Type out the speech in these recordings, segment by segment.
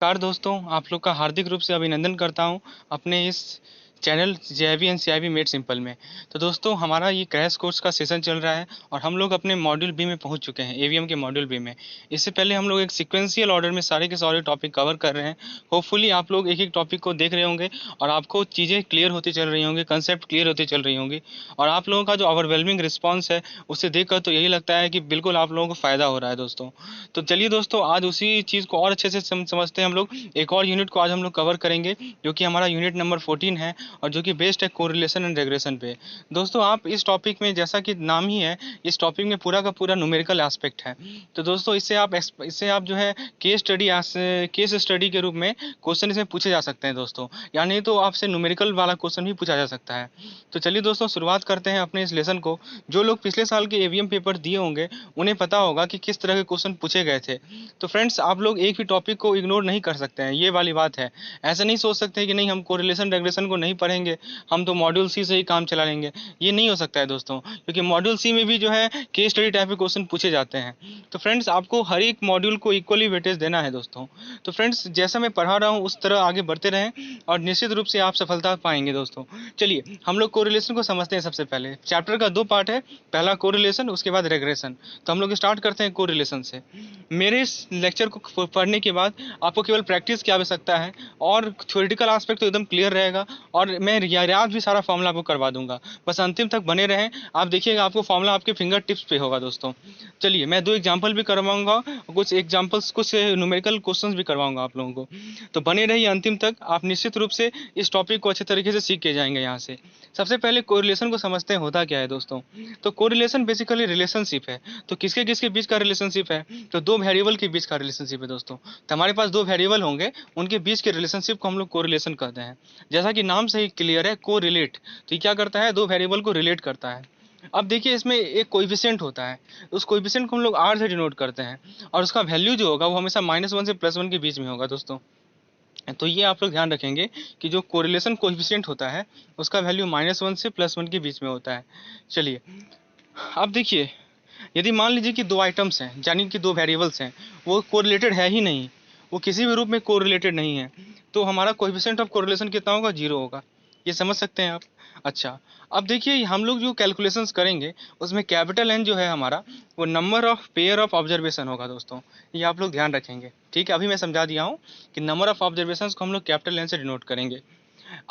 नमस्कार दोस्तों, आप लोग का हार्दिक रूप से अभिनंदन करता हूं अपने इस channel JIB and CIB made simple में। तो दोस्तों, हमारा ये क्रैश कोर्स का सेशन चल रहा है और हम लोग अपने मॉड्यूल बी में पहुंच चुके हैं, एवीएम के मॉड्यूल बी में। इससे पहले हम लोग एक सीक्वेंशियल ऑर्डर में सारे के सारे टॉपिक कवर कर रहे हैं। होपफुली आप लोग एक एक टॉपिक को देख रहे होंगे और आपको चीज़ें क्लियर होती चल रही होंगी, कंसेप्ट क्लियर होती चल रही होंगी। और आप लोगों का जो ओवरवेलमिंग रिस्पॉन्स है उसे देखकर तो यही लगता है कि बिल्कुल आप लोगों को फ़ायदा हो रहा है दोस्तों। तो चलिए दोस्तों, आज उसी चीज़ को और अच्छे से समझते हैं हम लोग। एक और यूनिट को आज हम लोग कवर करेंगे जो कि हमारा यूनिट नंबर 14 है और जो कि बेस्ड है कोरिलेशन एंड रेग्रेशन पे। दोस्तों, आप इस टॉपिक में, जैसा कि नाम ही है, इस टॉपिक में पूरा का पूरा न्यूमेरिकल एस्पेक्ट है। तो दोस्तों, इससे आप जो है केस स्टडी के रूप में क्वेश्चन इसमें पूछे जा सकते हैं दोस्तों, या नहीं तो आपसे न्यूमेरिकल वाला क्वेश्चन भी पूछा जा सकता है। तो चलिए दोस्तों, शुरुआत करते हैं अपने इस लेसन को। जो लोग पिछले साल के एवीएम पेपर दिए होंगे उन्हें पता होगा कि किस तरह के क्वेश्चन पूछे गए थे। तो फ्रेंड्स, आप लोग एक भी टॉपिक को इग्नोर नहीं कर सकते हैं, ये वाली बात है। ऐसा नहीं सोच सकते कि नहीं, हम कोरिलेशन रेग्रेशन को नहीं पढ़ेंगे, हम तो मॉड्यूल सी से ही काम चला लेंगे। ये नहीं हो सकता है दोस्तों, क्योंकि मॉड्यूल सी में भी जो है केस स्टडी टाइप के क्वेश्चन पूछे जाते हैं। तो फ्रेंड्स, आपको हर एक मॉड्यूल को इक्वली वेटेज देना है दोस्तों। तो फ्रेंड्स, जैसा मैं पढ़ा रहा हूँ उस तरह आगे बढ़ते रहें और निश्चित रूप से आप सफलता पाएंगे दोस्तों। चलिए हम लोग कोरिलेशन को समझते हैं। सबसे पहले चैप्टर का 2 पार्ट है, पहला कोरिलेशन, उसके बाद रेग्रेशन। तो हम लोग स्टार्ट करते हैं कोरिलेशन से। मेरे इस लेक्चर को पढ़ने के बाद आपको केवल प्रैक्टिस की आवश्यकता है और थ्योरेटिकल एस्पेक्ट तो एकदम क्लियर रहेगा और मैं याद भी सारा फॉर्मूला आपको करवा दूंगा। बस अंतिम तक बने रहें, आप देखिएगा आपको फॉर्मूला आपके फिंगर टिप्स पे होगा दोस्तों। चलिए, मैं 2 एग्जाम्पल भी करवाऊंगा, कुछ न्यूमेरिकल क्वेश्चंस भी करवाऊंगा आप लोगों को। तो बने रहिए अंतिम तक, आप निश्चित रूप से इस टॉपिक को अच्छे तरीके से सीख के जाएंगे यहाँ से। सबसे पहले कोरिलेशन को समझते हैं होता क्या है दोस्तों। तो कोरिलेशन बेसिकली रिलेशनशिप है। तो किसके किसके बीच का रिलेशनशिप है? तो 2 वेरिएबल के बीच का रिलेशनशिप है दोस्तों। तो हमारे पास 2 वेरिएबल होंगे, उनके बीच के रिलेशनशिप को हम लोग कोरिलेशन कहते हैं। जैसा कि नाम से ही क्लियर है, को रिलेट। तो ये क्या करता है? 2 वेरिएबल को रिलेट करता है। अब देखिए, इसमें एक कोएफिशिएंट होता है, उस कोएफिशिएंट को हम लोग r से डिनोट करते हैं और उसका वैल्यू जो होगा वो हमेशा -1 से +1 के बीच में होगा दोस्तों। तो ये आप लोग ध्यान रखेंगे कि जो कोरिलेशन कोएफिशिएंट होता है उसका वैल्यू -1 से +1 के बीच में होता है। चलिए, अब देखिए, यदि मान लीजिए कि 2 आइटम्स हैं, यानी कि 2 वेरिएबल्स हैं, वो कोरिलेटेड है ही नहीं, वो किसी भी रूप में कोरिलेटेड नहीं है, तो हमारा कोएफिशिएंट ऑफ कोरिलेशन कितना होगा? 0 होगा। ये समझ सकते हैं आप? अच्छा, अब देखिए, हम लोग जो कैलकुलेशंस करेंगे उसमें कैपिटल एन जो है हमारा, वो number of pair of observation होगा दोस्तों। ये आप लोग ध्यान रखेंगे, ठीक है? अभी मैं समझा दिया हूँ कि नंबर ऑफ ऑब्जर्वेशंस को हम लोग कैपिटल एन से डिनोट करेंगे।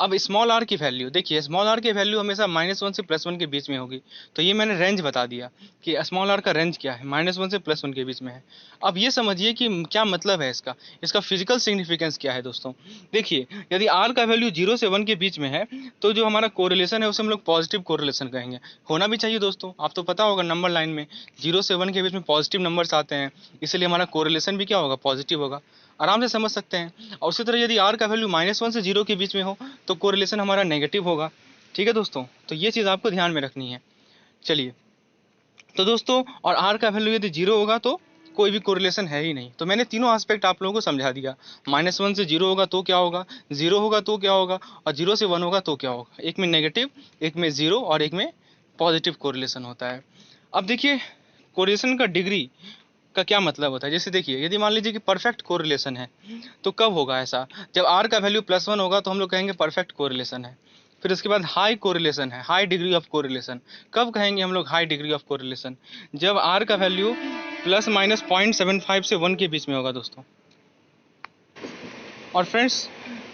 अब स्मॉल आर की वैल्यू देखिए, स्मॉल आर की वैल्यू हमेशा -1 से +1 के बीच में होगी। तो ये मैंने रेंज बता दिया कि स्मॉल आर का रेंज क्या है, -1 से +1 के बीच में है। अब ये समझिए कि क्या मतलब है इसका, इसका फिजिकल सिग्निफिकेंस क्या है दोस्तों। देखिए, यदि आर का वैल्यू 0 से 1 के बीच में है तो जो हमारा कोरिलेशन है उसे हम लोग पॉजिटिव कोरिलेशन कहेंगे। होना भी चाहिए दोस्तों, आप तो पता होगा नंबर लाइन में 0 से 1 के बीच में पॉजिटिव नंबर्स आते हैं, इसलिए हमारा कोरिलेशन भी क्या होगा? पॉजिटिव होगा। आराम से समझ सकते हैं। और उसी तरह यदि आर का वैल्यू -1 से 0 के बीच में हो तो कोरिलेशन हमारा नेगेटिव होगा। ठीक है दोस्तों, तो ये चीज़ आपको ध्यान में रखनी है। चलिए, तो दोस्तों, और आर का वैल्यू यदि 0 होगा तो कोई भी कोरिलेशन है ही नहीं। तो मैंने तीनों एस्पेक्ट आप लोगों को समझा दिया। -1 से 0 होगा तो क्या होगा, 0 होगा तो क्या होगा, और 0 से 1 होगा तो क्या होगा। एक में नेगेटिव, एक में 0 और एक में पॉजिटिव कोरिलेशन होता है। अब देखिए, कोरिलेशन का डिग्री का क्या मतलब होता है। जैसे देखिए, यदि मान लीजिए कि परफेक्ट कोरिलेशन है तो कब होगा ऐसा? जब आर का वैल्यू +1 होगा तो हम लोग कहेंगे परफेक्ट कोरिलेशन है। फिर उसके बाद हाई कोरिलेशन है, हाई डिग्री ऑफ कोरिलेशन। कब कहेंगे हम लोग हाई डिग्री ऑफ कोरिलेशन? जब आर का वैल्यू ±0.75 से 1 के बीच में होगा दोस्तों। और फ्रेंड्स,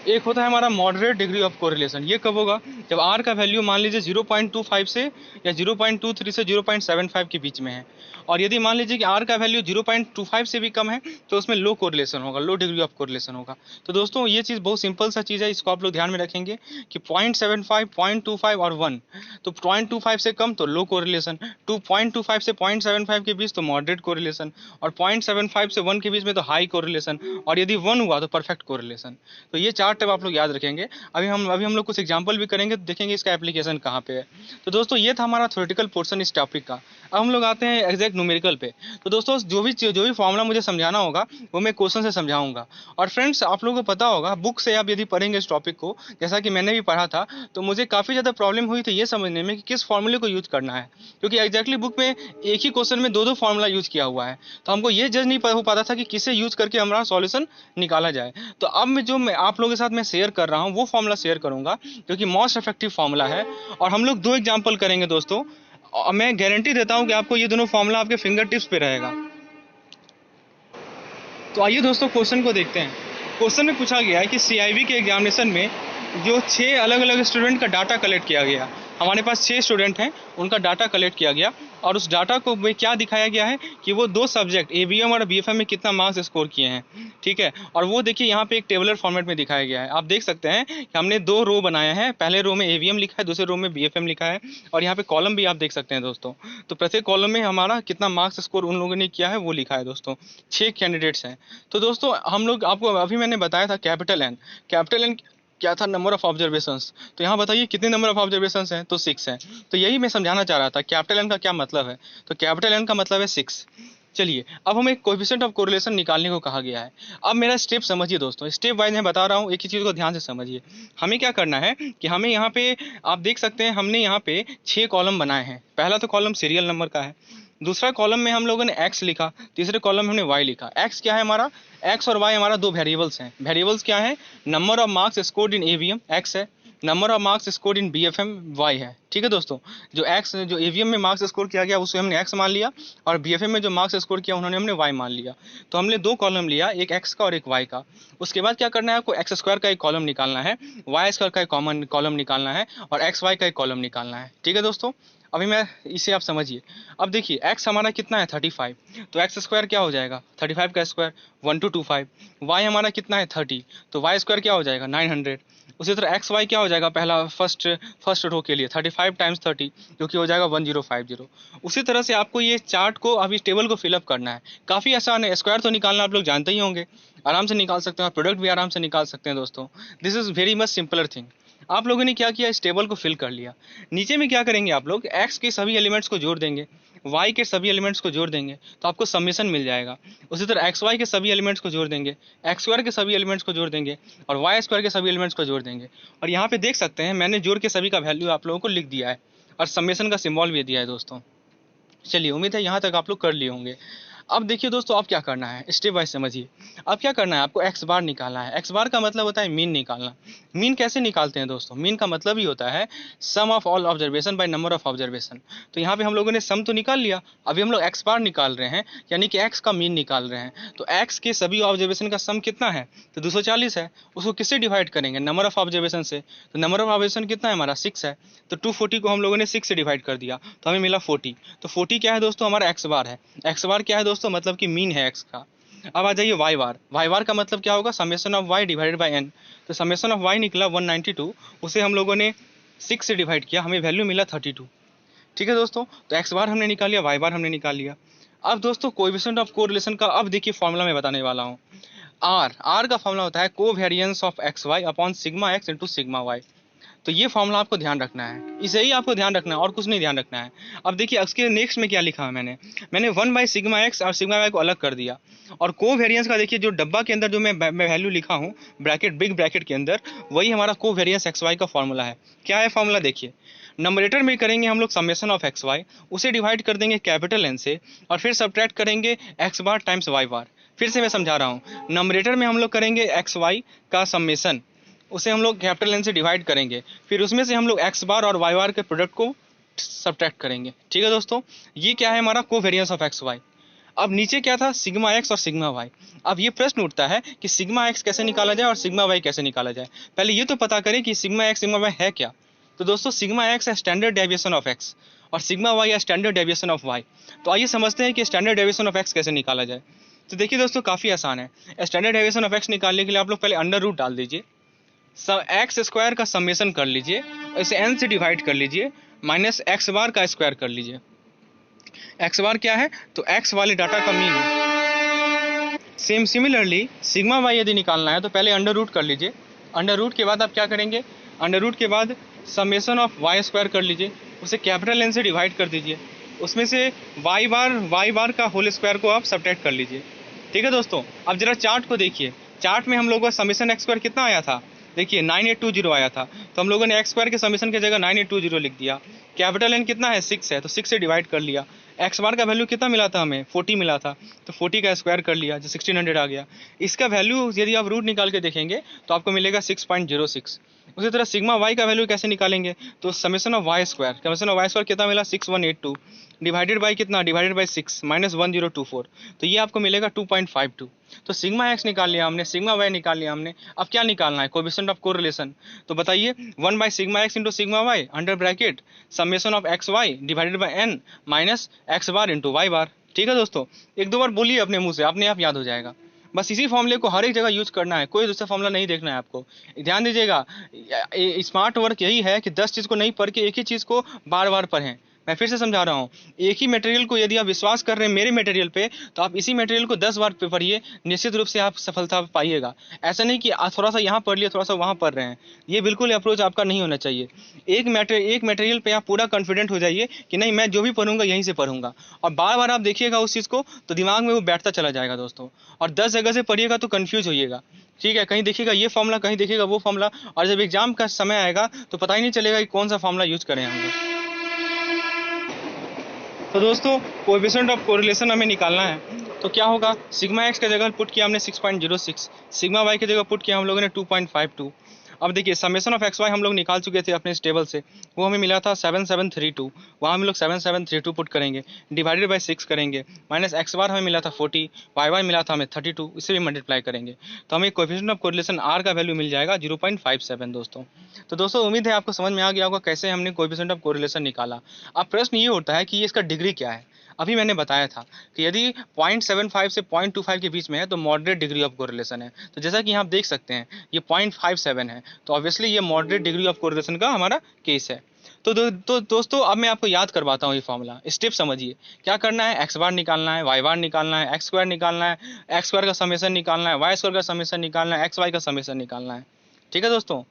एक होता है हमारा मॉडरेट डिग्री ऑफ कोरिलेशन। ये कब होगा? जब आर का वैल्यू मान लीजिए 0.25 से या 0.23 से 0.75 के बीच में है। और यदि मान लीजिए कि आर का वैल्यू 0.25 से भी कम है तो उसमें लो कोरिलेशन होगा, लो डिग्री ऑफ कोरिलेशन होगा। तो दोस्तों, ये चीज़ बहुत सिंपल सा चीज़ है, इसको आप लोग ध्यान में रखेंगे कि 0.75, 0.25 और 1। तो 0.25 से कम तो लो कोरिलेशन, 0.25 से 0.75 के बीच तो मॉडरेट कोरिलेशन, और 0.75 से 1 के बीच में तो हाई कोरिलेशन, और यदि 1 हुआ तो परफेक्ट कोरिलेशन। तो ये 4 टिप आप लोग याद रखेंगे। अभी हम लोग कुछ एग्जांपल भी करेंगे करेंगे तो देखेंगे इसका एप्लीकेशन कहाँ पे है। तो दोस्तों ये था हमारा थ्योरेटिकल पोर्शन इस टॉपिक का। अब हम लोग आते हैं एग्जैक्ट न्यूमेरिकल पे। तो दोस्तों जो भी फॉर्मूला मुझे समझाना होगा वो मैं क्वेश्चन से समझाऊंगा। और फ्रेंड्स आप लोगों को पता होगा बुक से आप यदि पढ़ेंगे इस टॉपिक को, जैसा कि मैंने भी पढ़ा था, तो मुझे काफ़ी ज़्यादा प्रॉब्लम हुई थी ये समझने में कि किस फॉर्मूले को यूज करना है, क्योंकि एग्जैक्टली बुक में एक ही क्वेश्चन में दो दो फॉर्मूला यूज किया हुआ है। तो हमको ये जज नहीं हो पाता था कि किसे यूज करके हमारा सॉल्यूशन निकाला जाए। तो अब मैं आप लोगों के साथ मैं शेयर कर रहा हूँ वो फॉर्मूला शेयर करूंगा जो कि मोस्ट इफेक्टिव फॉर्मूला है। और हम लोग दो एग्जाम्पल करेंगे दोस्तों, और मैं गारंटी देता हूं कि आपको ये दोनों फॉर्मूला आपके फिंगर टिप्स पे रहेगा। तो आइए दोस्तों क्वेश्चन को देखते हैं। क्वेश्चन में पूछा गया है कि सीआईबी के एग्जामिनेशन में जो 6 अलग अलग स्टूडेंट का डाटा कलेक्ट किया गया, हमारे पास 6 स्टूडेंट हैं, उनका डाटा कलेक्ट किया गया और उस डाटा को में क्या दिखाया गया है कि वो दो सब्जेक्ट एवीएम और बीएफएम में कितना मार्क्स स्कोर किए हैं, ठीक है। और वो देखिए यहाँ पे एक टेबलर फॉर्मेट में दिखाया गया है। आप देख सकते हैं कि हमने 2 रो बनाया है, पहले रो में एवीएम लिखा है, दूसरे रो में बीएफएम लिखा है, और यहाँ पे कॉलम भी आप देख सकते हैं दोस्तों। तो प्रत्येक कॉलम में हमारा कितना मार्क्स स्कोर उन लोगों ने किया है वो लिखा है दोस्तों। 6 कैंडिडेट्स हैं। तो दोस्तों हम लोग आपको अभी मैंने बताया था कैपिटल एन क्या था, नंबर ऑफ ऑब्जर्वेशंस। तो यहाँ बताइए कितने नंबर ऑफ ऑब्जर्वेशंस हैं, तो 6 हैं। तो यही मैं समझाना चाह रहा था कैपिटल एन का क्या मतलब है। तो कैपिटल एन का मतलब है 6। चलिए अब हमें कोएफिशिएंट ऑफ कोरिलेशन निकालने को कहा गया है। अब मेरा स्टेप समझिए दोस्तों, स्टेप वाइज मैं बता रहा हूँ, एक ही चीज़ को ध्यान से समझिए। हमें क्या करना है कि हमें यहाँ पे आप देख सकते हैं हमने यहाँ पे 6 कॉलम बनाए हैं। पहला तो कॉलम सीरियल नंबर का है, दूसरा कॉलम में हम लोगों ने x लिखा, तीसरे कॉलम में हमने y लिखा। x क्या है हमारा, x और y हमारा 2 वेरिएबल्स हैं। वेरिएबल्स क्या है, number of marks scored in AVM x है, number of marks scored in BFM y है, ठीक है दोस्तों। जो एवीएम में मार्क्स स्कोर किया गया उसे हमने x मान लिया, और बीएफएम में जो मार्क्स स्कोर किया उन्होंने हमने y मान लिया। तो हमने 2 कॉलम लिया, एक x का और एक y का। उसके बाद क्या करना है, आपको एक्स स्क्वायर का एक कॉलम निकालना है, वाई स्क्वायर का एक कॉमन कॉलम निकालना है, और एक्स वाई का एक कॉलम निकालना है, ठीक है दोस्तों। अभी मैं इसे आप समझिए। अब देखिए x हमारा कितना है 35, तो एक्स स्क्वायर क्या हो जाएगा 35 का स्क्वायर 1225। y हमारा कितना है 30, तो y स्क्वायर क्या हो जाएगा 900। उसी तरह एक्स वाई क्या हो जाएगा, पहला फर्स्ट रो के लिए 35 टाइम्स 30 जो कि हो जाएगा 1050। उसी तरह से आपको ये चार्ट को अभी टेबल को फिलअप करना है। काफ़ी आसान है, स्क्वायर तो निकालना आप लोग जानते ही होंगे, आराम से निकाल सकते हैं, और प्रोडक्ट भी आराम से निकाल सकते हैं दोस्तों। This is very much simpler thing. आप लोगों ने क्या किया, इस टेबल को फिल कर लिया। नीचे में क्या करेंगे आप लोग, एक्स के सभी एलिमेंट्स को जोड़ देंगे, वाई के सभी एलिमेंट्स को जोड़ देंगे, तो आपको समेशन मिल जाएगा। उसी तरह एक्स वाई के सभी एलिमेंट्स को जोड़ देंगे, एक्स स्क्वायर के सभी एलिमेंट्स को जोड़ देंगे, और वाई स्क्वायर के सभी एलिमेंट्स को जोड़ देंगे। और यहाँ पे देख सकते हैं मैंने जोड़ के सभी का वैल्यू आप लोगों को लिख दिया है, और समेशन का सिंबल भी दिया है दोस्तों। चलिए उम्मीद है यहाँ तक आप लोग कर लिए होंगे। अब देखिए दोस्तों, अब क्या करना है स्टेप वाइज समझिए। अब क्या करना है, आपको एक्स बार निकालना है। एक्स बार का मतलब होता है मीन निकालना। मीन कैसे निकालते हैं दोस्तों, मीन का मतलब ही होता है sum of all observation by number of observation. तो यहाँ पे हम लोगों ने सम तो निकाल लिया, अभी हम लोग एक्स बार निकाल रहे हैं, यानी कि एक्स का मीन निकाल रहे हैं। तो एक्स के सभी ऑब्जर्वेशन का सम कितना है, तो 240 है। उसको किससे डिवाइड करेंगे, नंबर ऑफ ऑब्जर्वेशन से। तो नंबर ऑफ ऑब्जर्वेशन कितना है हमारा 6 है, तो 240 को हम लोगों ने 6 से डिवाइड कर दिया, तो हमें मिला 40। तो 40 क्या है दोस्तों, हमारा एक्स बार है। एक्स बार क्या है दोस्तों, मतलब कि मीन है एक्स का। अब आ जाइए वाई बार। वाई बार का मतलब क्या होगा, summation of y divided by n. तो समेशन ऑफ वाई निकला 192, उसे हम लोगों ने 6 से डिवाइड किया, हमें वैल्यू मिला 32, ठीक है दोस्तों। तो एक्स बार हमने निकाल लिया, वाई बार हमने निकाल लिया। अब दोस्तों कोएफिशिएंट ऑफ कोरिलेशन का अब देखिए फॉर्मूला मैं बताने वाला हूँ। आर का फॉर्मूला होता है covariance of x y upon sigma x into sigma Y. तो ये फॉर्मूला आपको ध्यान रखना है, इसे ही आपको ध्यान रखना है और कुछ नहीं ध्यान रखना है। अब देखिए उसके नेक्स्ट में क्या लिखा है मैंने 1 बाई सिग्मा एक्स और सिग्मा वाई को अलग कर दिया। और कोवेरिएंस का देखिए जो डब्बा के अंदर जो मैं वैल्यू लिखा हूँ ब्रैकेट बिग ब्रैकेट के अंदर, वही हमारा कोवेरिएंस एक्स वाई का फॉर्मूला है। क्या है फॉर्मूला देखिए, नंबरेटर में करेंगे हम लोग समेशन ऑफ एक्स वाई, उसे डिवाइड कर देंगे कैपिटल एन से, और फिर सब्ट्रैक्ट करेंगे एक्स बार टाइम्स वाई बार। फिर से मैं समझा रहा हूँ, नंबरेटर में हम लोग करेंगे एक्स वाई का समेशन, उसे हम लोग कैपिटल एन से डिवाइड करेंगे, फिर उसमें से हम लोग एक्स बार और वाई बार के प्रोडक्ट को सब्ट्रैक्ट करेंगे, ठीक है दोस्तों। ये क्या है हमारा कोवेरिएंस ऑफ एक्स वाई। अब नीचे क्या था, सिग्मा एक्स और सिग्मा वाई। अब ये प्रश्न उठता है कि सिग्मा एक्स कैसे निकाला जाए और सिग्मा वाई कैसे निकाला जाए। पहले ये तो पता करें कि सिग्मा एक्स सिग्मा वाई है क्या। तो दोस्तों सिग्मा एक्स है स्टैंडर्ड डेविएशन ऑफ एक्स, और सिग्मा वाई है स्टैंडर्ड डेविएशन ऑफ वाई। तो आइए समझते हैं कि स्टैंडर्ड डेविएशन ऑफ एक्स कैसे निकाला जाए। तो देखिए दोस्तों काफ़ी आसान है। स्टैंडर्ड डेविएशन ऑफ एक्स निकालने के लिए आप लोग पहले अंडर रूट डाल दीजिए, एक्स स्क्वायर का समेशन कर लीजिए, इसे एन से डिवाइड कर लीजिए, माइनस एक्स बार का स्क्वायर कर लीजिए। एक्स बार क्या है, तो एक्स वाले डाटा का मीन है। सिमिलरली सिग्मा वाई यदि निकालना है तो पहले अंडर रूट कर लीजिए। अंडर रूट के बाद आप क्या करेंगे, अंडर रूट के बाद समेशन ऑफ वाई स्क्वायर कर लीजिए, उसे कैपिटल एन से डिवाइड कर दीजिए, उसमें से वाई बार का होल स्क्वायर को आप सब्ट्रैक्ट कर लीजिए। ठीक है दोस्तों, अब जरा चार्ट को देखिए, चार्ट में हम लोगों का समेशन एक्स स्क्वायर कितना आया था, देखिए 9820 आया था, तो हम लोगों ने एक्स स्क्वायर के समेशन की जगह 9820 लिख दिया। कैपिटल एन कितना है 6 है, तो 6 से डिवाइड कर लिया। एक्स बार का वैल्यू कितना मिला था हमें 40 मिला था, तो 40 का स्क्वायर कर लिया जो 1600 आ गया। इसका वैल्यू यदि आप रूट निकाल के देखेंगे तो आपको मिलेगा 6.06। उसी तरह सिग्मा वाई का वैल्यू कैसे निकालेंगे, तो summation of y square, summation of y square कितना मिला 6182 डिवाइडेड बाई कितना, डिवाइडेड बाई 6 माइनस 1024, तो ये आपको मिलेगा 2.52। तो सिग्मा एक्स निकाल लिया हमने, सिग्मा वाई निकाल लिया हमने। अब क्या निकालना है, कोएफिशिएंट ऑफ कोरिलेशन। तो बताइए 1 by sigma x into sigma Y under bracket summation of x Y divided by N minus X bar into Y bar. ठीक है दोस्तों, एक दो बार बोलिए अपने मुंह से, अपने आप याद हो जाएगा। बस इसी फॉर्मूले को हर एक जगह यूज करना है, कोई दूसरा फॉर्मूला नहीं देखना है आपको। ध्यान दीजिएगा, स्मार्ट वर्क यही है कि 10 चीज़ को नहीं पढ़ के एक ही चीज़ को बार बार पढ़ें। मैं फिर से समझा रहा हूँ, एक ही मटेरियल को यदि आप विश्वास कर रहे हैं मेरे मटेरियल पे, तो आप इसी मटेरियल को 10 बार पढ़िए, निश्चित रूप से आप सफलता पाइएगा। ऐसा नहीं कि थोड़ा सा यहाँ पढ़ लिया थोड़ा सा वहाँ पढ़ रहे हैं, ये बिल्कुल अप्रोच आपका नहीं होना चाहिए। एक मटेरियल पे आप पूरा कॉन्फिडेंट हो जाइए कि नहीं मैं जो भी पढ़ूंगा यहीं से पढ़ूंगा, और बार बार आप देखिएगा उस चीज़ को तो दिमाग में वो बैठता चला जाएगा दोस्तों। और 10 जगह से पढ़िएगा तो कन्फ्यूज होइएगा। ठीक है, कहीं देखिएगा ये फॉर्मूला, कहीं देखिएगा वो फॉर्मूला, और जब एग्जाम का समय आएगा तो पता ही नहीं चलेगा कि कौन सा फॉर्मूला यूज करें हम लोग। तो दोस्तों कोएफिशिएंट ऑफ कोरिलेशन हमें निकालना है, तो क्या होगा, सिग्मा एक्स की जगह पुट किया हमने 6.06, सिग्मा वाई की जगह पुट किया हम लोगों ने 2.52। अब देखिए समेशन ऑफ एक्स वाई हम लोग निकाल चुके थे अपने इस टेबल से, वो हमें मिला था 7732, वहाँ हम लोग 7732 पुट करेंगे, डिवाइडेड बाई 6 करेंगे, माइनस एक्स बार हमें मिला था 40, वाई वाई मिला था हमें 32, इसे भी मल्टीप्लाई करेंगे, तो हमें कोएफिशिएंट ऑफ कोरिलेशन आर का वैल्यू मिल जाएगा 0.57 दोस्तों। तो दोस्तों उम्मीद है आपको समझ में आ गया होगा कैसे हमने कोएफिशिएंट ऑफ कोरिलेशन निकाला। अब प्रश्न ये होता है कि इसका डिग्री क्या है। अभी मैंने बताया था कि यदि 0.75 से 0.25 के बीच में है तो मॉडरेट डिग्री ऑफ कोरिलेशन है। तो जैसा कि यहाँ आप देख सकते हैं ये 0.57 है, तो ऑब्वियसली ये मॉडरेट डिग्री ऑफ कोरिलेशन का हमारा केस है। तो दोस्तों अब मैं आपको याद करवाता हूँ ये फॉर्मूला, स्टेप समझिए। क्या करना है, एक्स बार निकालना है, वाई बार निकालना है, एक्स स्क्वायर निकालना है, एक्स स्क्वायर का समेशन निकालना है, वाई स्क्वायर का समेशन निकालना है, एक्स वाई का समेशन निकालना है। ठीक है दोस्तों,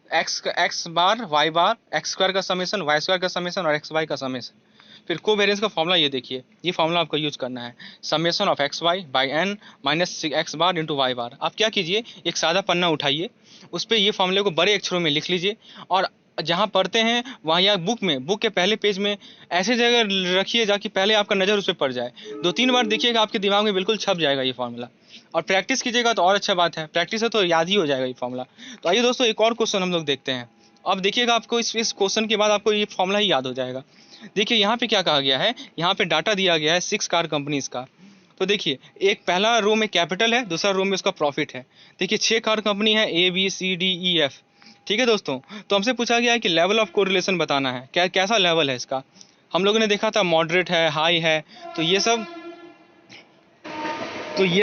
X bar Y bar, X square का समेशन, वाई स्क्वायर का समेशन और एक्स वाई का समेशन। फिर कोवेरिएंस का फॉर्मूला ये देखिए, ये फॉर्मूला आपको यूज करना है, summation of x Y by N minus X bar into Y bar. आप क्या कीजिए, एक सादा पन्ना उठाइए, उस पर ये फॉर्मूले को बड़े अक्षरों में लिख लीजिए, और जहाँ पढ़ते हैं वहाँ या बुक के पहले पेज में ऐसे जगह रखिए जाकि पहले आपका नज़र उस पर पड़ जाए। 2-3 बार देखिएगा आपके दिमाग में बिल्कुल छप जाएगा ये फॉर्मूला, और प्रैक्टिस कीजिएगा तो और अच्छा बात है, प्रैक्टिस है तो याद ही हो जाएगा ये फॉर्मूला। तो आइए दोस्तों एक और क्वेश्चन हम लोग देखते हैं। अब देखिएगा आपको इस क्वेश्चन के बाद आपको ये फॉर्मूला ही याद हो जाएगा। देखिए यहाँ पे क्या कहा गया है, यहाँ पे डाटा दिया गया है 6 कार कंपनीज का। तो देखिए एक पहला रो में कैपिटल है, दूसरा रो में उसका प्रॉफिट है। देखिए 6 कार कंपनी है ABCDEF। ठीक है दोस्तों, तो हमसे पूछा गया है कि लेवल ऑफ कोरिलेशन बताना है, कैसा लेवल है इसका। हम लोगों ने देखा था मॉडरेट है, हाई है, तो ये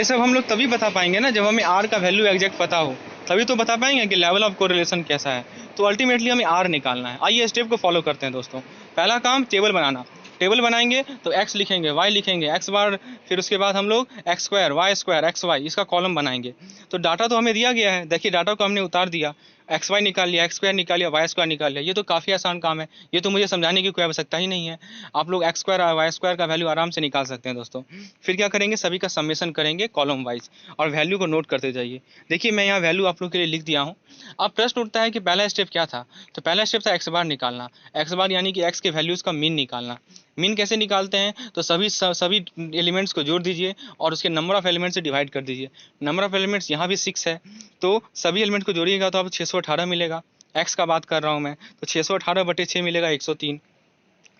सब हम लोग तभी बता पाएंगे ना जब हमें आर का वैल्यू एग्जैक्ट पता हो, तभी तो बता पाएंगे कि लेवल ऑफ कोरिलेशन कैसा है। तो अल्टीमेटली हमें आर निकालना है। आइए स्टेप को फॉलो करते हैं दोस्तों। पहला काम टेबल बनाना, टेबल बनाएंगे तो एक्स लिखेंगे, वाई लिखेंगे, एक्स बार, फिर उसके बाद हम लोग x square, y square, x y, इसका कॉलम बनाएंगे। तो डाटा तो हमें दिया गया है, देखिए डाटा को हमने उतार दिया, एक्स वाई निकाल लिया, एक्स स्क्वायर निकाल लिया, वाई स्क्वायर निकाल लिया। ये तो काफ़ी आसान काम है, ये तो मुझे समझाने की कोई आवश्यकता ही नहीं है। आप लोग एक्स स्क्वायर और वाई स्क्वायर का वैल्यू आराम से निकाल सकते हैं दोस्तों। फिर क्या करेंगे, सभी का समेशन करेंगे कॉलम वाइज, और वैल्यू को नोट करते जाइए। देखिए मैं यहाँ वैल्यू आप लोग के लिए लिख दिया हूँ। अब प्रश्न उठता है कि पहला स्टेप क्या था, तो पहला स्टेप था एक्स बार निकालना। एक्स बार यानी कि एक्स के वैल्यूज़ का मीन निकालना। मीन कैसे निकालते हैं, तो सभी एलिमेंट्स को जोड़ दीजिए और उसके नंबर ऑफ एलिमेंट्स से डिवाइड कर दीजिए। नंबर ऑफ एलिमेंट्स यहाँ भी 6 है, तो सभी एलिमेंट को जोड़िएगा तो आपको 618 मिलेगा। एक्स का बात कर रहा हूँ मैं, तो 618/6 मिलेगा 103।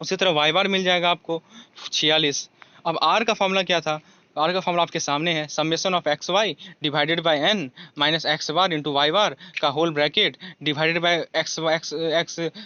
उसी तरह वाई बार मिल जाएगा आपको 46। अब आर का फॉर्मूला क्या था, आर का फॉर्मूला आपके सामने है, summation of x Y divided by N minus X bar into Y bar का whole bracket divided by X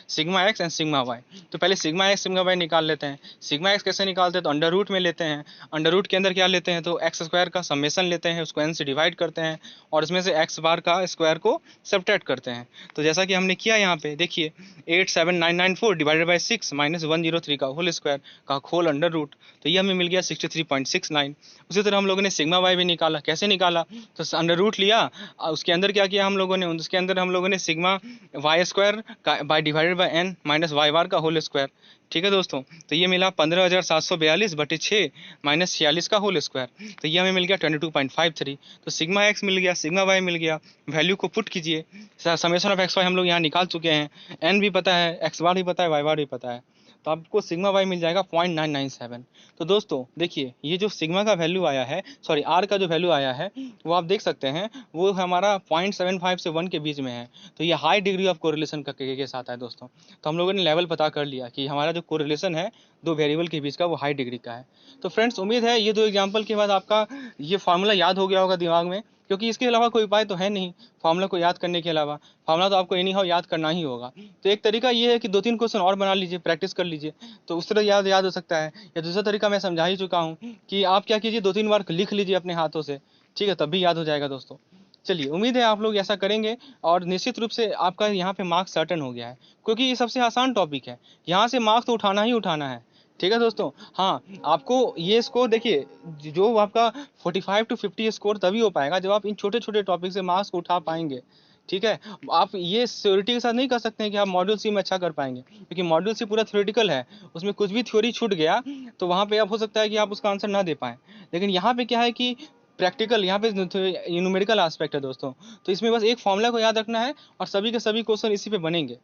sigma X and sigma Y. तो पहले सिग्मा एक्स सिग्मा वाई निकाल लेते हैं। सिग्मा एक्स कैसे निकालते हैं, तो अंडर रूट में लेते हैं, अंडर रूट के अंदर क्या लेते हैं, तो एक्स स्क्वायर का समेशन लेते हैं, उसको एन से डिवाइड करते हैं और इसमें से एक्स बार का स्क्वायर को सब्ट्रैक्ट करते हैं। तो जैसा कि हमने किया यहाँ पे देखिए 87994 डिवाइडेड बाई 6 माइनस 103 का होल स्क्वायर का होल अंडर रूट, तो ये हमें मिल गया 63.69। उसी तरह हम लोगों ने सिग्मा वाई भी निकाला। कैसे निकाला? तो अंडर रूट लिया, उसके अंदर क्या किया हम लोगों ने, उसके अंदर हम लोगों ने सिग्मा वाई स्क्वायर का by divided by N minus Y bar का होल स्क्वायर। ठीक है दोस्तों, तो ये मिला 15,742/6 माइनस 46 का होल स्क्वायर। तो ये हमें मिल गया 22.53। तो सिग्मा एक्स मिल गया, सिग्मा वाई मिल गया। वैल्यू को पुट कीजिए, समेशन ऑफ एक्स वाई हम लोग यहाँ निकाल चुके हैं, एन भी पता है, एक्स बार भी पता है, वाई बार भी पता है। तो आपको सिग्मा वाई मिल जाएगा 0.997। तो दोस्तों देखिए, ये जो सिग्मा का वैल्यू आया है, सॉरी आर का जो वैल्यू आया है, वो आप देख सकते हैं, वो हमारा 0.75 से 1 के बीच में है। तो ये हाई डिग्री ऑफ कोरिलेशन के साथ है दोस्तों। तो हम लोगों ने लेवल पता कर लिया कि हमारा जो कोरिलेशन है दो वेरिएबल के बीच का, वो हाई डिग्री का है। तो फ्रेंड्स, उम्मीद है ये दो एग्जाम्पल के बाद आपका ये फार्मूला याद हो गया होगा दिमाग में, क्योंकि इसके अलावा कोई उपाय तो है नहीं फार्मूला को याद करने के अलावा। फार्मूला तो आपको एनी हाउ याद करना ही होगा। तो एक तरीका ये है कि 2-3 क्वेश्चन और बना लीजिए, प्रैक्टिस कर लीजिए, तो उस तरह याद हो सकता है। या दूसरा तरीका मैं समझा ही चुका हूँ कि आप क्या कीजिए, 2-3 बार लिख लीजिए अपने हाथों से, ठीक है, तब भी याद हो जाएगा दोस्तों। चलिए, उम्मीद है आप लोग ऐसा करेंगे और निश्चित रूप से आपका यहाँ पे मार्क्स सर्टन हो गया है, क्योंकि ये सबसे आसान टॉपिक है, यहाँ से मार्क्स तो उठाना ही उठाना है। ठीक है दोस्तों, हाँ, आपको ये स्कोर देखिए, जो आपका 45 to 50 स्कोर तभी हो पाएगा जब आप इन छोटे छोटे टॉपिक से मार्क्स को उठा पाएंगे। ठीक है, आप ये श्योरिटी के साथ नहीं कर सकते हैं कि आप मॉड्यूल सी में अच्छा कर पाएंगे, क्योंकि मॉड्यूल सी पूरा थ्योरेटिकल है, उसमें कुछ भी थ्योरी छूट गया तो वहाँ पे आप हो सकता है कि आप उसका आंसर ना दे पाएँ। लेकिन यहाँ पे क्या है कि प्रैक्टिकल, यहाँ पे न्यूमेरिकल एस्पेक्ट है दोस्तों। तो इसमें बस एक फॉर्मूला को याद रखना है और सभी के सभी क्वेश्चन इसी पे बनेंगे।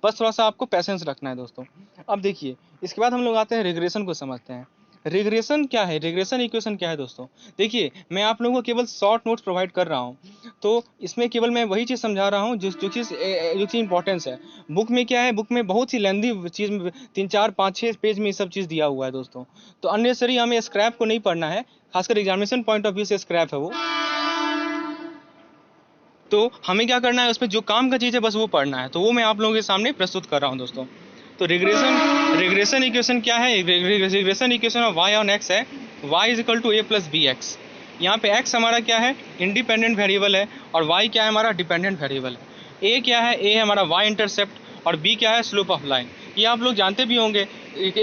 बस थोड़ा सा आपको पैसेंस रखना है दोस्तों। अब देखिए, इसके बाद हम लोग आते हैं रिग्रेशन को समझते हैं। रिग्रेशन क्या है, रिग्रेशन इक्वेशन क्या है दोस्तों? देखिए, मैं आप लोगों को केवल शॉर्ट नोट्स प्रोवाइड कर रहा हूँ, तो इसमें केवल मैं वही चीज़ समझा रहा हूँ जो चीज़ इंपॉर्टेंस है। बुक में क्या है, बुक में बहुत ही लेंदी चीज़, 3-4-5-6 पेज में ये सब चीज़ दिया हुआ है दोस्तों। तो अननेसेसरी हमें स्क्रैप को नहीं पढ़ना है, खासकर एग्जामिनेशन पॉइंट ऑफ व्यू से स्क्रैप है वो। तो हमें क्या करना है, उसमें जो काम का चीज़ है बस वो पढ़ना है, तो वो मैं आप लोगों के सामने प्रस्तुत कर रहा हूँ दोस्तों। तो रिग्रेशन इक्वेशन क्या है? Regression equation of Y on X है, Y is equal to A plus B X. यहाँ पे एक्स हमारा क्या है, इंडिपेंडेंट वेरिएबल है, और वाई क्या है, हमारा डिपेंडेंट वेरिएबल है। ए क्या है, ए है हमारा वाई इंटरसेप्ट, और बी क्या है, स्लोप ऑफ लाइन। ये आप लोग जानते भी होंगे,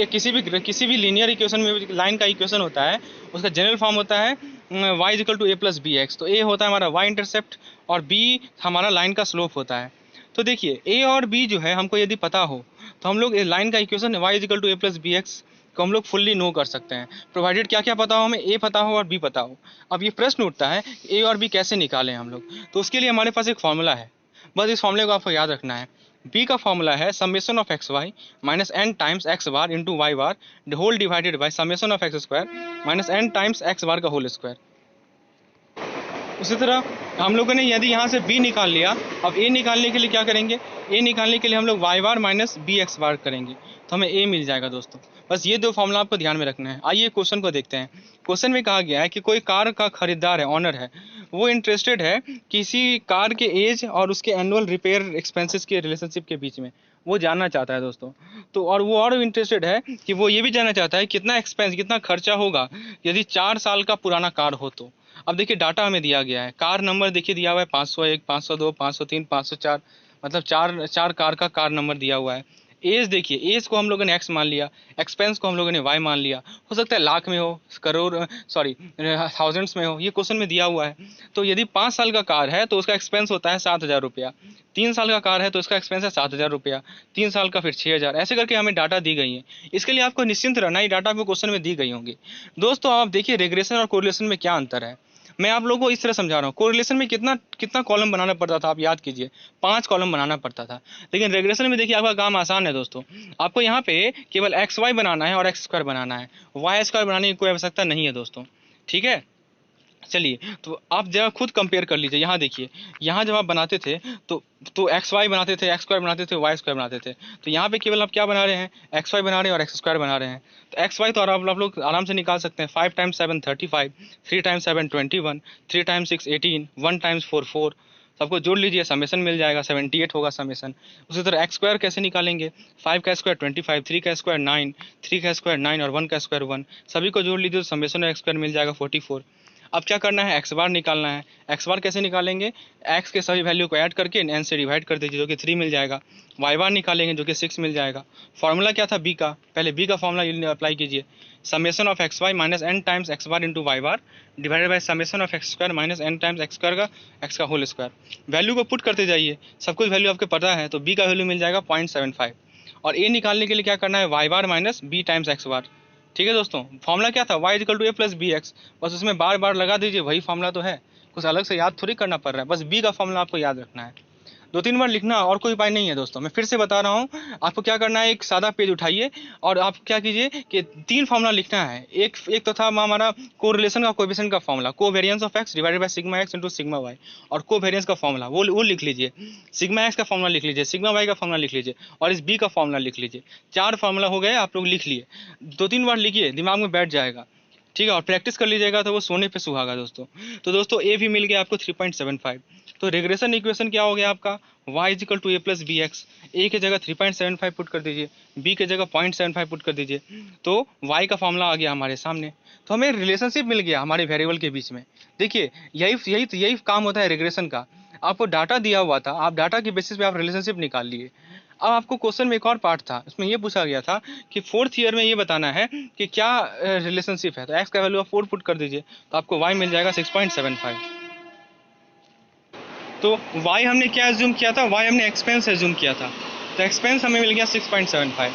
किसी भी लीनियर इक्वेशन में लाइन का इक्वेशन होता है, उसका जनरल फॉर्म होता है Y is equal to A plus B x. तो ए होता है हमारा वाई इंटरसेप्ट और बी हमारा लाइन का स्लोप होता है। तो देखिए, ए और बी जो है हमको यदि पता हो तो हम लोग लाइन का equation y is equal to A plus B x को हम लोग फुल्ली नो कर सकते हैं, प्रोवाइडेड क्या क्या पता हो, हमें ए पता हो और बी पता हो। अब ये प्रश्न उठता है, ए और बी कैसे निकालें हम लोग? तो उसके लिए हमारे पास एक फॉर्मूला है, बस इस फॉर्मूले को आपको याद रखना है। बी का फॉर्मूला है summation of x Y minus N times x bar into Y bar whole divided by summation of x square minus N times x bar का होल स्क्वायर। उसी तरह हम लोगों ने यदि यहाँ से बी निकाल लिया, अब ए निकालने के लिए क्या करेंगे, ए निकालने के लिए हम लोग Y bar minus B x बार करेंगे, तो हमें ए मिल जाएगा दोस्तों। बस ये दो फॉर्मूला आपको ध्यान में रखना है। आइए क्वेश्चन को देखते हैं। क्वेश्चन में कहा गया है कि कोई कार का खरीदार है, ऑनर है, वो इंटरेस्टेड है किसी कार के एज और उसके एनुअल रिपेयर एक्सपेंसेस के रिलेशनशिप के बीच में, वो जानना चाहता है दोस्तों। तो और वो और इंटरेस्टेड है कि वो ये भी जानना चाहता है कितना एक्सपेंस, कितना खर्चा होगा यदि 4 साल का पुराना कार हो तो। अब देखिए, डाटा हमें दिया गया है, कार नंबर देखिए दिया हुआ है 501, 502, 503, 504, मतलब चार कार का कार नंबर दिया हुआ है। एज देखिए, एज को हम लोगों ने एक्स मान लिया, एक्सपेंस को हम लोगों ने वाई मान लिया। हो सकता है लाख में हो, करोड़, सॉरी थाउजेंड्स में हो, ये क्वेश्चन में दिया हुआ है। तो यदि 5 साल का कार है तो उसका एक्सपेंस होता है 7,000 रुपया, 3 साल का कार है तो उसका एक्सपेंस है 7,000 रुपया, 3 साल का फिर 6,000, ऐसे करके हमें डाटा दी गई है। इसके लिए आपको निश्चिंत रहना, ये डाटा आपको क्वेश्चन में दी गई होंगी। दोस्तों आप देखिए, रिग्रेशन और कोरिलेशन में क्या अंतर है, मैं आप लोगों को इस तरह समझा रहा हूँ। कोरिलेशन में कितना कितना कॉलम बनाना पड़ता था, आप याद कीजिए, 5 कॉलम बनाना पड़ता था। लेकिन रिग्रेशन में देखिए आपका काम आसान है दोस्तों, आपको यहाँ पे केवल एक्स वाई बनाना है और एक्स स्क्वायर बनाना है, वाई स्क्वायर बनाने की कोई आवश्यकता नहीं है दोस्तों। ठीक है, चलिए, तो आप जरा खुद कंपेयर कर लीजिए। यहाँ देखिए, यहाँ जब आप बनाते थे तो एक्स वाई बनाते थे, एक्स स्क्वायर बनाते थे, वाई स्क्वायर बनाते थे। तो यहाँ पे केवल आप क्या बना रहे हैं, एक्स वाई बना रहे हैं और एक्स स्क्वायर बना रहे हैं। तो एक्स वाई तो आप लोग आराम से निकाल सकते हैं, 5 टाइम्स 7 35, 3 टाइम्स 7 21, 3 टाइम्स 6 18, 1 टाइम्स 4 4, सबको जोड़ लीजिए, समेशन मिल जाएगा, 78 होगा समेशन। उसी तरह एक्स स्क्वायर कैसे निकालेंगे, 5 का स्क्वायर 25, 3 का स्क्वायर 9, 3 का स्क्वायर 9 और 1 का स्क्वायर 1, सभी को जोड़ लीजिए तो समेशन ऑफ एक्स स्क्वायर मिल जाएगा 44। अब क्या करना है, एक्स बार निकालना है। एक्स बार कैसे निकालेंगे, एक्स के सभी वैल्यू को ऐड करके एन से डिवाइड कर दीजिए जो कि 3 मिल जाएगा। वाई बार निकालेंगे जो कि 6 मिल जाएगा। फार्मूला क्या था बी का, पहले बी का फार्मूला अप्लाई कीजिए, summation of x Y minus N times x bar into Y bar divided by summation of x square minus N times x का होल स्क्वायर। वैल्यू को पुट करते जाइए, सब कुछ वैल्यू आपको पता है, तो बी का वैल्यू मिल जाएगा 0.75 और ए निकालने के लिए क्या करना है, Y bar minus B times x bar. ठीक है दोस्तों, फॉर्मूला क्या था, Y equal to A plus B X, बस उसमें बार बार लगा दीजिए, वही फॉर्मूला तो है, कुछ अलग से याद थोड़ी करना पड़ रहा है, बस बी का फॉर्मूला आपको याद रखना है, 2-3 बार लिखना और कोई उपाय नहीं है दोस्तों। मैं फिर से बता रहा हूँ, आपको क्या करना है, एक सादा पेज उठाइए और आप क्या कीजिए कि 3 फॉर्मूला लिखना है। एक तो था हमारा कोरिलेशन का कोएफिशिएंट का formula, covariance of X divided by sigma x into sigma Y, और कोवेरिएंस का फॉर्मूला वो लिख लीजिए, सिग्मा एक्स का फॉर्मूला लिख लीजिए, सिग्मा वाई का फॉर्मूला लिख लीजिए और इस बी का फॉर्मूला लिख लीजिए। 4 फॉर्मूला हो गए, आप लोग लिख लिए, 2-3 बार लिखिए, दिमाग में बैठ जाएगा। ठीक है, और प्रैक्टिस कर लीजिएगा तो वो सोने पे सुहागा दोस्तों। तो दोस्तों ए भी मिल गया आपको 3.75। तो रिग्रेशन इक्वेशन क्या हो गया आपका, y is equal to A plus B X, A की जगह 3.75 पुट कर दीजिए, बी की जगह 0.75 पुट कर दीजिए, तो y का फॉर्मूला आ गया हमारे सामने। तो हमें रिलेशनशिप मिल गया हमारे वेरिएबल के बीच में। देखिए यही काम होता है रिग्रेशन का। आपको डाटा दिया हुआ था, आप डाटा के बेसिस पे आप रिलेशनशिप निकाल लिए। अब आपको क्वेश्चन में एक और पार्ट था, उसमें ये पूछा गया था कि 4th ईयर में ये बताना है कि क्या रिलेशनशिप है, तो x का वैल्यू आप 4 पुट कर दीजिए, तो आपको y मिल जाएगा 6.75। तो y हमने क्या एज्यूम किया था, y हमने एक्सपेंस एज्यूम किया था, तो एक्सपेंस हमें मिल गया 6.75।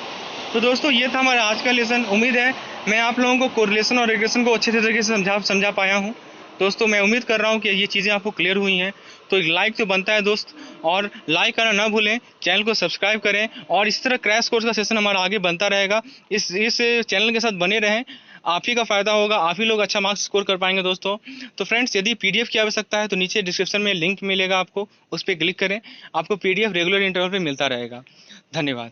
तो दोस्तों ये था हमारा आज का लेसन। उम्मीद है मैं आप लोगों को कोरिलेशन और रिग्रेशन को अच्छे तरीके से समझा पाया हूँ। दोस्तों मैं उम्मीद कर रहा हूँ कि ये चीज़ें आपको क्लियर हुई हैं। तो एक लाइक तो बनता है दोस्त, और लाइक करना ना भूलें, चैनल को सब्सक्राइब करें, और इस तरह क्रैश कोर्स का सेशन हमारा आगे बनता रहेगा। इस चैनल के साथ बने रहें, आप ही का फ़ायदा होगा, आप ही लोग अच्छा मार्क्स स्कोर कर पाएंगे दोस्तों। तो फ्रेंड्स, यदि पीडीएफ की आवश्यकता है तो नीचे डिस्क्रिप्शन में लिंक मिलेगा आपको, उस पर क्लिक करें, आपको पीडीएफ रेगुलर इंटरवल पे मिलता रहेगा। धन्यवाद।